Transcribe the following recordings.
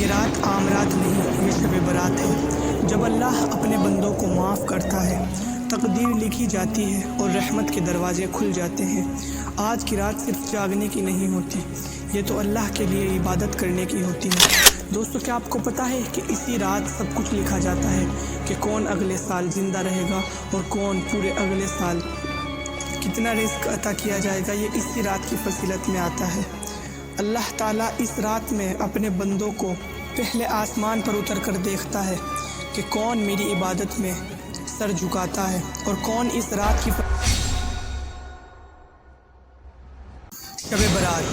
یہ رات عام رات نہیں، یہ شب برات ہے، جب اللہ اپنے بندوں کو معاف کرتا ہے، تقدیر لکھی جاتی ہے اور رحمت کے دروازے کھل جاتے ہیں۔ آج کی رات صرف جاگنے کی نہیں ہوتی، یہ تو اللہ کے لیے عبادت کرنے کی ہوتی ہے۔ دوستو، کیا آپ کو پتہ ہے کہ اسی رات سب کچھ لکھا جاتا ہے کہ کون اگلے سال زندہ رہے گا اور کون پورے اگلے سال کتنا رزق عطا کیا جائے گا؟ یہ اسی رات کی فضیلت میں آتا ہے۔ اللہ تعالیٰ اس رات میں اپنے بندوں کو پہلے آسمان پر اتر کر دیکھتا ہے کہ کون میری عبادت میں سر جھکاتا ہے اور کون اس رات کی شب برات۔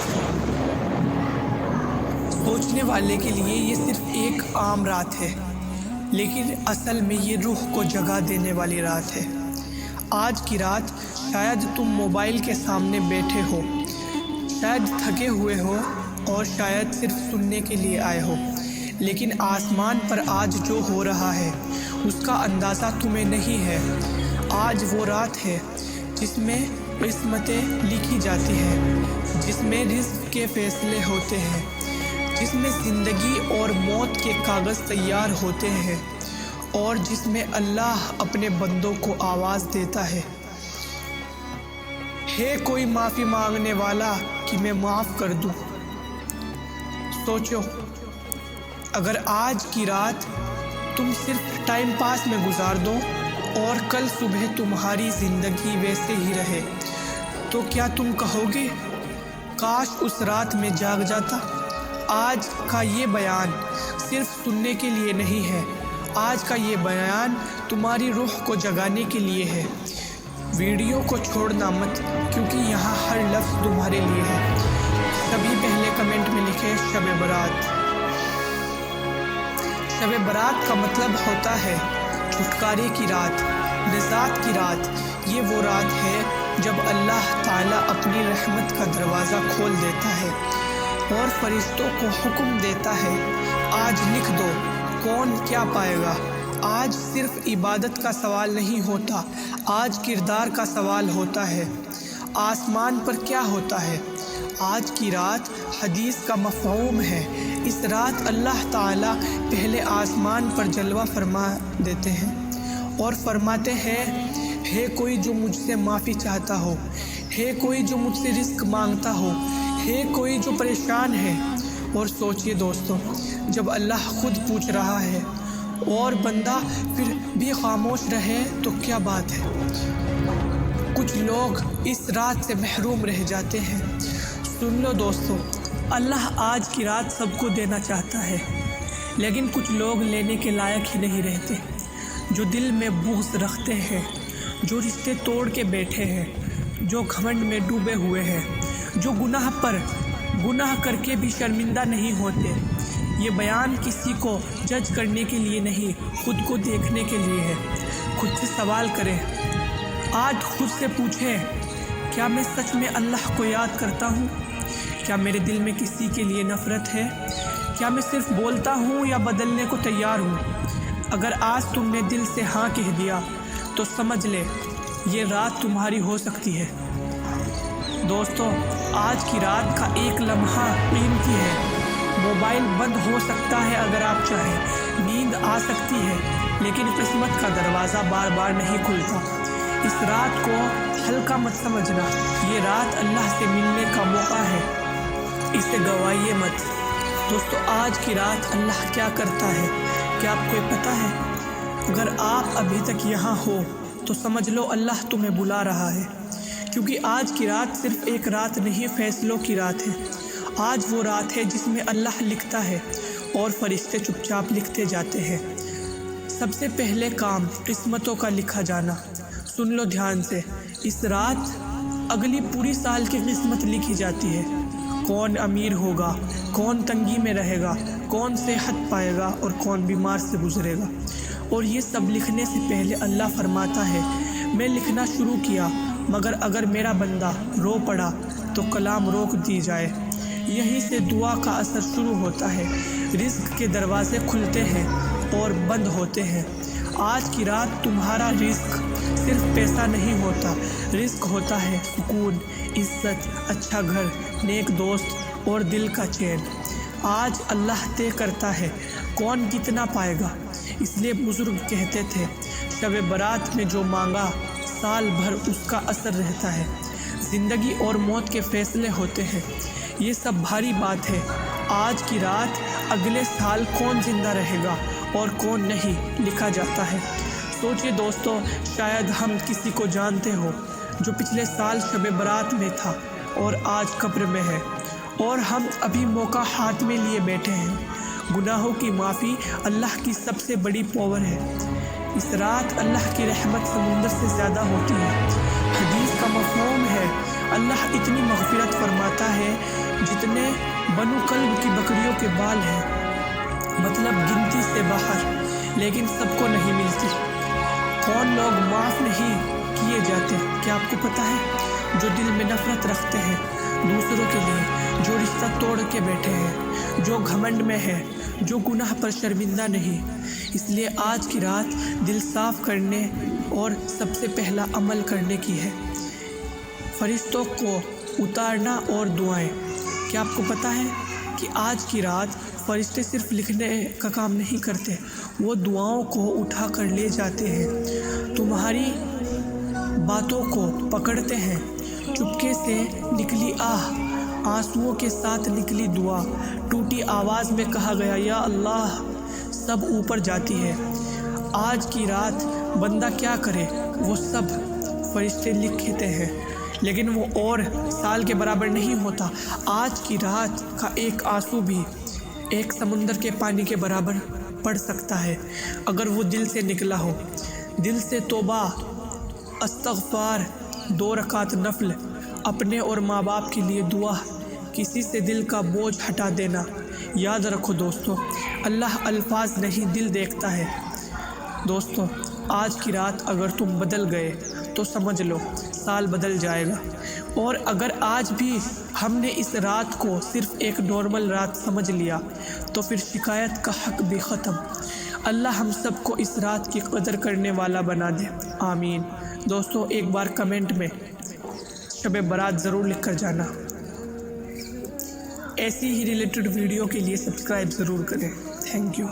سوچنے والے کے لیے یہ صرف ایک عام رات ہے، لیکن اصل میں یہ روح کو جگا دینے والی رات ہے۔ آج کی رات شاید تم موبائل کے سامنے بیٹھے ہو، شاید تھکے ہوئے ہو اور شاید صرف سننے کے لیے آئے ہو، لیکن آسمان پر آج جو ہو رہا ہے اس کا اندازہ تمہیں نہیں ہے۔ آج وہ رات ہے جس میں قسمتیں لکھی جاتی ہیں، جس میں رزق کے فیصلے ہوتے ہیں، جس میں زندگی اور موت کے کاغذ تیار ہوتے ہیں اور جس میں اللہ اپنے بندوں کو آواز دیتا ہے کوئی معافی مانگنے والا کہ میں معاف کر دوں۔ سوچو، اگر آج کی رات تم صرف ٹائم پاس میں گزار دو اور کل صبح تمہاری زندگی ویسے ہی رہے تو کیا تم کہو گے کاش اس رات میں جاگ جاتا؟ آج کا یہ بیان صرف سننے کے لیے نہیں ہے، آج کا یہ بیان تمہاری روح کو جگانے کے لیے ہے۔ ویڈیو کو چھوڑنا مت، کیونکہ یہاں ہر لفظ تمہارے لیے ہے۔ سبھی پہلے کمنٹ میں لکھیں شب برات۔ شب برات کا مطلب ہوتا ہے چھٹکارے کی رات، نجات کی رات۔ یہ وہ رات ہے جب اللہ تعالیٰ اپنی رحمت کا دروازہ کھول دیتا ہے اور فرشتوں کو حکم دیتا ہے آج لکھ دو کون کیا پائے گا۔ آج صرف عبادت کا سوال نہیں ہوتا، آج کردار کا سوال ہوتا ہے۔ آسمان پر کیا ہوتا ہے؟ آج کی رات حدیث کا مفہوم ہے۔ اس رات اللہ تعالیٰ پہلے آسمان پر جلوہ فرما دیتے ہیں اور فرماتے ہیں ہے کوئی جو مجھ سے معافی چاہتا ہو، ہے کوئی جو مجھ سے رزق مانگتا ہو، ہے کوئی جو پریشان ہے۔ اور سوچئے دوستو، جب اللہ خود پوچھ رہا ہے اور بندہ پھر بھی خاموش رہے تو کیا بات ہے؟ کچھ لوگ اس رات سے محروم رہ جاتے ہیں۔ سن لو دوستو، اللہ آج کی رات سب کو دینا چاہتا ہے، لیکن کچھ لوگ لینے کے لائق ہی نہیں رہتے، جو دل میں بغض رکھتے ہیں، جو رشتے توڑ کے بیٹھے ہیں، جو گھمنڈ میں ڈوبے ہوئے ہیں، جو گناہ کر کے بھی شرمندہ نہیں ہوتے۔ یہ بیان کسی کو جج کرنے کے لیے نہیں، خود کو دیکھنے کے لیے ہے۔ خود سے سوال کریں، آج خود سے پوچھیں، کیا میں سچ میں اللہ کو یاد کرتا ہوں؟ کیا میرے دل میں کسی کے لیے نفرت ہے؟ کیا میں صرف بولتا ہوں یا بدلنے کو تیار ہوں؟ اگر آج تم نے دل سے ہاں کہہ دیا تو سمجھ لے یہ رات تمہاری ہو سکتی ہے۔ دوستو، آج کی رات کا ایک لمحہ قیمتی ہے۔ موبائل بند ہو سکتا ہے اگر آپ چاہیں، نیند آ سکتی ہے، لیکن قسمت کا دروازہ بار بار نہیں کھلتا۔ اس رات کو ہلکا مت سمجھنا، یہ رات اللہ سے ملنے کا موقع ہے، اسے گوائیے مت۔ دوستو، آج کی رات اللہ کیا کرتا ہے کیا آپ کو پتہ ہے؟ اگر آپ ابھی تک یہاں ہو تو سمجھ لو اللہ تمہیں بلا رہا ہے، کیونکہ آج کی رات صرف ایک رات نہیں، فیصلوں کی رات ہے۔ آج وہ رات ہے جس میں اللہ لکھتا ہے اور فرشتے چپ چاپ لکھتے جاتے ہیں۔ سب سے پہلے کام قسمتوں کا لکھا جانا۔ سن لو دھیان سے، اس رات اگلی پوری سال کی قسمت لکھی جاتی ہے۔ کون امیر ہوگا، کون تنگی میں رہے گا، کون صحت پائے گا اور کون بیمار سے گزرے گا۔ اور یہ سب لکھنے سے پہلے اللہ فرماتا ہے میں لکھنا شروع کیا، مگر اگر میرا بندہ رو پڑا تو کلام روک دی جائے۔ یہیں سے دعا کا اثر شروع ہوتا ہے، رزق کے دروازے کھلتے ہیں اور بند ہوتے ہیں۔ آج کی رات تمہارا رزق صرف پیسہ نہیں ہوتا، رزق ہوتا ہے سکون، عزت، اچھا گھر، نیک دوست اور دل کا چین۔ آج اللہ طے کرتا ہے کون کتنا پائے گا۔ اس لیے بزرگ کہتے تھے شب برات میں جو مانگا سال بھر اس کا اثر رہتا ہے۔ زندگی اور موت کے فیصلے ہوتے ہیں، یہ سب بھاری بات ہے۔ آج کی رات اگلے سال کون زندہ رہے گا اور کون نہیں لکھا جاتا ہے۔ سوچئے دوستو، شاید ہم کسی کو جانتے ہو جو پچھلے سال شب برات میں تھا اور آج قبر میں ہے، اور ہم ابھی موقع ہاتھ میں لیے بیٹھے ہیں۔ گناہوں کی معافی اللہ کی سب سے بڑی پاور ہے۔ اس رات اللہ کی رحمت سمندر سے زیادہ ہوتی ہے۔ حدیث کا مفہوم ہے اللہ اتنی مغفرت فرماتا ہے جتنے بنو کلب کی بکریوں کے بال ہیں، مطلب گنتی سے باہر، لیکن سب کو نہیں ملتی۔ کون لوگ معاف نہیں کیے جاتے؟ کیا آپ کو پتہ ہے؟ جو دل میں نفرت رکھتے ہیں دوسروں کے لیے، جو رشتہ توڑ کے بیٹھے ہیں، جو گھمنڈ میں ہے، جو گناہ پر شرمندہ نہیں۔ اس لیے آج کی رات دل صاف کرنے اور سب سے پہلا عمل کرنے کی ہے، فرشتوں کو اتارنا اور دعائیں۔ کیا آپ کو پتہ ہے کہ آج کی رات فرشتے صرف لکھنے کا کام نہیں کرتے، وہ دعاؤں کو اٹھا کر لے جاتے ہیں، تمہاری باتوں کو پکڑتے ہیں۔ چپکے سے نکلی آہ، آنسوؤں کے ساتھ نکلی دعا، ٹوٹی آواز میں کہا گیا یا اللہ، سب اوپر جاتی ہے۔ آج کی رات بندہ کیا کرے وہ سب فرشتے لکھتے ہیں، لیکن وہ اور سال کے برابر نہیں ہوتا۔ آج کی رات کا ایک آنسو بھی ایک سمندر کے پانی کے برابر پڑ سکتا ہے، اگر وہ دل سے نکلا ہو۔ دل سے توبہ، استغفار، 2 رکعت نفل، اپنے اور ماں باپ کے لیے دعا، کسی سے دل کا بوجھ ہٹا دینا۔ یاد رکھو دوستو، اللہ الفاظ نہیں دل دیکھتا ہے۔ دوستو، آج کی رات اگر تم بدل گئے تو سمجھ لو سال بدل جائے گا، اور اگر آج بھی ہم نے اس رات کو صرف ایک نارمل رات سمجھ لیا تو پھر شکایت کا حق بھی ختم۔ اللہ ہم سب کو اس رات کی قدر کرنے والا بنا دے، آمین۔ دوستو، ایک بار کمنٹ میں شب برات ضرور لکھ کر جانا۔ ایسی ہی ریلیٹڈ ویڈیو کے لیے سبسکرائب ضرور کریں۔ Thank you.